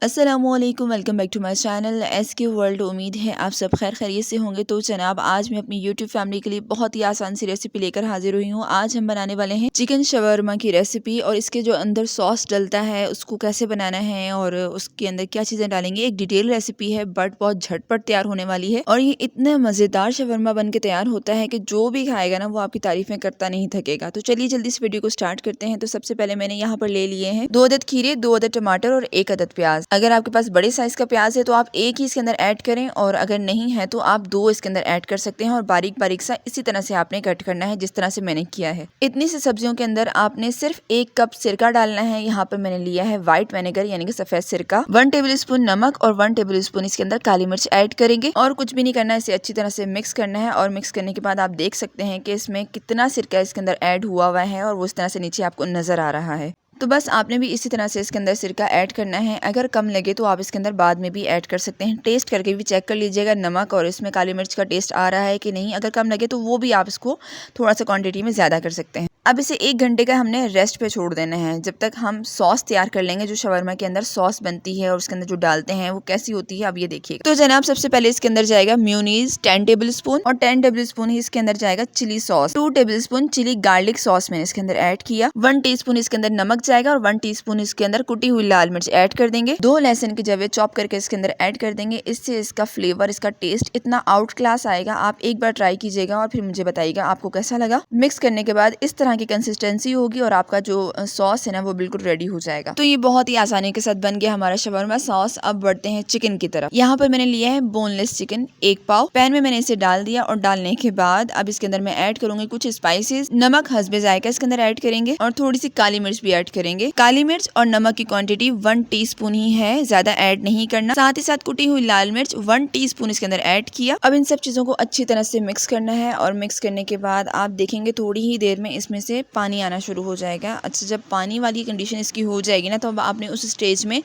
अस्सलामुअलैकुम, welcome back to my channel SK world. उम्मीद है आप सब खैर खैरियत से होंगे। तो जनाब, आज मैं अपनी यूट्यूब फैमिली के लिए बहुत ही आसान सी रेसिपी लेकर हाजिर हुई हूँ। आज हम बनाने वाले हैं चिकन शवरमा की रेसिपी, और इसके जो अंदर सॉस डलता है उसको कैसे बनाना है और उसके अंदर क्या चीज़ें डालेंगे, एक डिटेल रेसिपी है, बट बहुत झटपट तैयार होने वाली है। और ये इतना मज़ेदार शवरमा बन के तैयार होता है कि जो भी खाएगा ना वो आपकी तारीफें करता नहीं थकेगा। तो चलिए जल्दी इस वीडियो को स्टार्ट करते हैं। तो सबसे पहले मैंने यहाँ पर ले लिए हैं 2 अदद खीरे, 2 अदद टमाटर और 1 अदद प्याज। अगर आपके पास बड़े साइज का प्याज है तो आप एक ही इसके अंदर ऐड करें, और अगर नहीं है तो आप 2 इसके अंदर ऐड कर सकते हैं। और बारीक बारीक सा इसी तरह से आपने कट करना है जिस तरह से मैंने किया है। इतनी सी सब्जियों के अंदर आपने सिर्फ 1 कप सिरका डालना है। यहाँ पर मैंने लिया है व्हाइट विनेगर यानी कि सफेद सिरका, 1 टेबल स्पून नमक और 1 टेबल स्पून इसके अंदर काली मिर्च ऐड करेंगे। और कुछ भी नहीं करना है, इसे अच्छी तरह से मिक्स करना है। और मिक्स करने के बाद आप देख सकते हैं कि इसमें कितना सिरका इसके अंदर ऐड हुआ है, और वो इस तरह से नीचे आपको नजर आ रहा है। तो बस आपने भी इसी तरह से इसके अंदर सिरका ऐड करना है। अगर कम लगे तो आप इसके अंदर बाद में भी ऐड कर सकते हैं। टेस्ट करके भी चेक कर लीजिएगा नमक और इसमें काली मिर्च का टेस्ट आ रहा है कि नहीं। अगर कम लगे तो वो भी आप इसको थोड़ा सा क्वांटिटी में ज़्यादा कर सकते हैं। अब इसे 1 घंटे का हमने रेस्ट पे छोड़ देना है, जब तक हम सॉस तैयार कर लेंगे। जो शवरमा के अंदर सॉस बनती है और उसके अंदर जो डालते हैं वो कैसी होती है, अब ये देखिएगा। तो जनाब, सबसे पहले इसके अंदर जाएगा म्यूनीज 10 टेबल स्पून, और 10 टेबल स्पून ही इसके अंदर जाएगा chilli sauce. 2 tablespoon chilli garlic sauce मैंने इसके अंदर ऐड किया। 1 टीस्पून इसके अंदर नमक जाएगा, और 1 टीस्पून इसके अंदर कुटी हुई लाल मिर्च ऐड कर देंगे। 2 लहसुन की जवे चॉप करके इसके अंदर ऐड कर देंगे। इससे इसका फ्लेवर, इसका टेस्ट इतना आउट क्लास आएगा। आप एक बार ट्राई कीजिएगा और फिर मुझे बताइएगा आपको कैसा लगा। मिक्स करने के बाद इस तरह की कंसिस्टेंसी होगी और आपका जो सॉस है ना वो बिल्कुल रेडी हो जाएगा। तो ये बहुत ही आसानी के साथ बन गया हमारा शवरमा सॉस। अब बढ़ते हैं चिकन की तरफ। यहाँ पर मैंने लिया है बोनलेस चिकन 1 पाव। पैन में मैंने इसे डाल दिया, और डालने के बाद अब इसके अंदर मैं ऐड करूंगी कुछ स्पाइसेस। नमक हस्बे जायका इसके अंदर ऐड करेंगे, और थोड़ी सी काली मिर्च भी ऐड करेंगे। काली मिर्च और नमक की क्वांटिटी 1 टीस्पून ही है, ज्यादा ऐड नहीं करना। साथ ही साथ कुटी हुई लाल मिर्च 1 टीस्पून इसके अंदर ऐड किया। अब इन सब चीजों को अच्छी तरह से मिक्स करना है, और मिक्स करने के बाद आप देखेंगे थोड़ी ही देर में इसमें से पानी आना शुरू हो जाएगा। अच्छा, जब पानी वाली कंडीशन इसकी हो जाएगी ना, तो अब आपने उस स्टेज में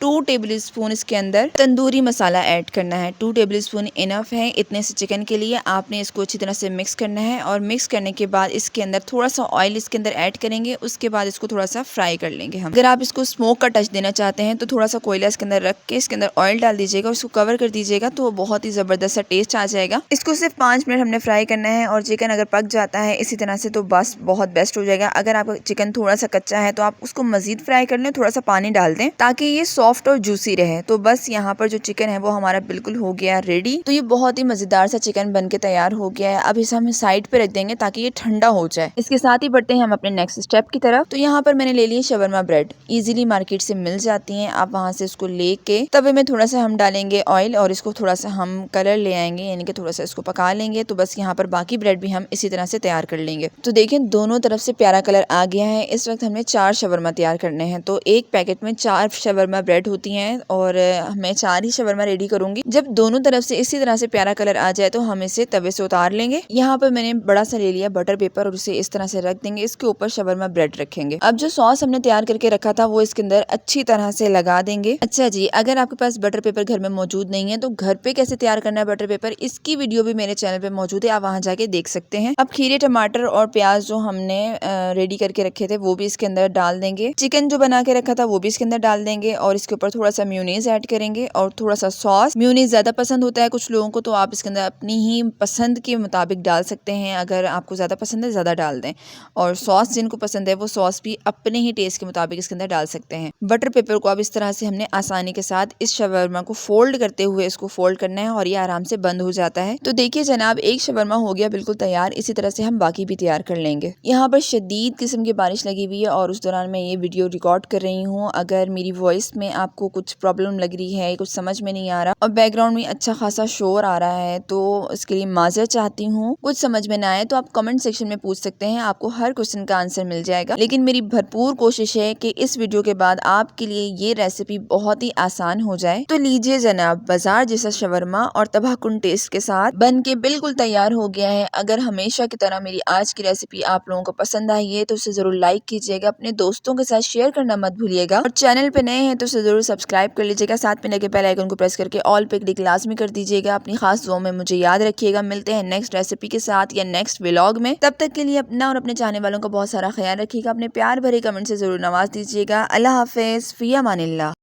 2 टेबल स्पून इसके अंदर तंदूरी मसाला ऐड करना है। 2 टेबल स्पून इनफ है इतने से चिकन के लिए। आपने इसको अच्छी तरह से मिक्स करना है, और मिक्स करने के बाद इसके अंदर थोड़ा सा ऑयल इसके अंदर ऐड करेंगे। उसके बाद इसको थोड़ा सा फ्राई कर लेंगे हम। अगर आप इसको स्मोक का टच देना चाहते हैं तो थोड़ा सा कोयला इसके अंदर रख के इसके अंदर ऑयल डाल दीजिएगा, उसको कवर कर दीजिएगा, तो बहुत ही जबरदस्त सा टेस्ट आ जाएगा। इसको सिर्फ 5 मिनट हमने फ्राई करना है, और चिकन अगर पक जाता है इसी तरह से तो बस बहुत बेस्ट हो जाएगा। अगर आपका चिकन थोड़ा सा कच्चा है तो आप उसको मजीद फ्राई कर लें, थोड़ा सा पानी डाल दें ताकि ये सॉफ्ट और जूसी रहे। तो बस यहाँ पर जो चिकन है वो हमारा बिल्कुल हो गया रेडी। तो ये बहुत ही मजेदार सा चिकन बन के तैयार हो गया है। अब इसे हम साइड पे रख देंगे ताकि ये ठंडा हो जाए। इसके साथ ही बढ़ते हैं हम अपने नेक्स्ट स्टेप की तरफ। तो यहाँ पर मैंने ले ली शवरमा ब्रेड, इजीली मार्केट से मिल जाती हैं। आप वहां से उसको लेके तवे में थोड़ा सा हम डालेंगे ऑयल, और इसको थोड़ा सा हम कलर ले आएंगे, यानी कि थोड़ा सा इसको पका लेंगे। तो बस यहाँ पर बाकी ब्रेड भी हम इसी तरह से तैयार कर लेंगे। तो देखिए दोनों तरफ से प्यारा कलर आ गया है। इस वक्त हमने 4 शवरमा तैयार करने हैं। तो एक पैकेट में 4 शवरमा ब्रेड होती हैं, और मैं 4 ही शवरमा रेडी करूंगी। जब दोनों तरफ से इसी तरह से प्यारा कलर आ जाए तो हम इसे तवे से उतार लेंगे। यहाँ पर मैंने बड़ा सा ले लिया बटर पेपर, और उसे इस तरह से रख देंगे। इसके ऊपर शवरमा ब्रेड रखेंगे। अब जो सॉस हमने तैयार करके रखा था वो इसके अंदर अच्छी तरह से लगा देंगे। अच्छा जी, अगर आपके पास बटर पेपर घर में मौजूद नहीं है तो घर पे कैसे तैयार करना है बटर पेपर, इसकी वीडियो भी मेरे चैनल पे मौजूद है, आप वहां जाके देख सकते हैं। अब खीरे, टमाटर और प्याज जो हमने रेडी करके रखे थे वो भी इसके अंदर डाल देंगे। चिकन जो बना के रखा था वो भी इसके अंदर डाल देंगे, और इसके ऊपर थोड़ा सा म्यूनीज ऐड करेंगे और थोड़ा सा सॉस। म्यूनीज ज्यादा पसंद होता है कुछ लोगों को, तो आप इसके अंदर अपनी ही पसंद के मुताबिक डाल सकते हैं। अगर आपको ज्यादा पसंद है ज्यादा डाल दें, और सॉस जिनको पसंद है वो सॉस भी अपने ही टेस्ट के मुताबिक इसके अंदर डाल सकते हैं। बटर पेपर को अब इस तरह से हमने आसानी के साथ इस शवरमा को फोल्ड करते हुए इसको फोल्ड करना है, और ये आराम से बंद हो जाता है। तो देखिए जनाब, एक शवरमा हो गया बिल्कुल तैयार। इसी तरह से हम बाकी भी तैयार कर लेंगे। यहाँ पर शदीद किस्म की बारिश लगी हुई है, और उस दौरान मैं ये वीडियो रिकॉर्ड कर रही हूँ। अगर मेरी वॉइस में आपको कुछ प्रॉब्लम लग रही है, कुछ समझ में नहीं आ रहा, और बैकग्राउंड में अच्छा खासा शोर आ रहा है, तो इसके लिए माजरत चाहती हूँ। कुछ समझ में ना आए तो आप कमेंट सेक्शन में पूछ सकते हैं, आपको हर क्वेश्चन का आंसर मिल जाएगा। लेकिन मेरी भरपूर कोशिश है कि इस वीडियो के बाद आपके लिए ये रेसिपी बहुत ही आसान हो जाए। तो लीजिए जनाब, बाजार जैसा शवरमा और तबाहकुन टेस्ट के साथ बन के बिल्कुल तैयार हो गया है। अगर हमेशा की तरह मेरी आज की रेसिपी आप लोगों को पसंद आई है तो उसे जरूर लाइक कीजिएगा, अपने दोस्तों के साथ शेयर करना मत भूलिएगा, और चैनल पे नए हैं तो उसे जरूर सब्सक्राइब कर लीजिएगा। साथ में लगे बेल आइकन को प्रेस करके ऑल पे क्लिक लाजमी कर दीजिएगा। अपनी खास दुआओं में मुझे याद रखिएगा। मिलते हैं नेक्स्ट रेसिपी के साथ या नेक्स्ट व्लॉग में। तब तक के लिए अपना और अपने चाहने वालों का बहुत सारा ख्याल रखिएगा। अपने प्यार भरे कमेंट से जरूर नवाज दीजिएगा। अल्लाह हाफिज, फी अमानिल्लाह।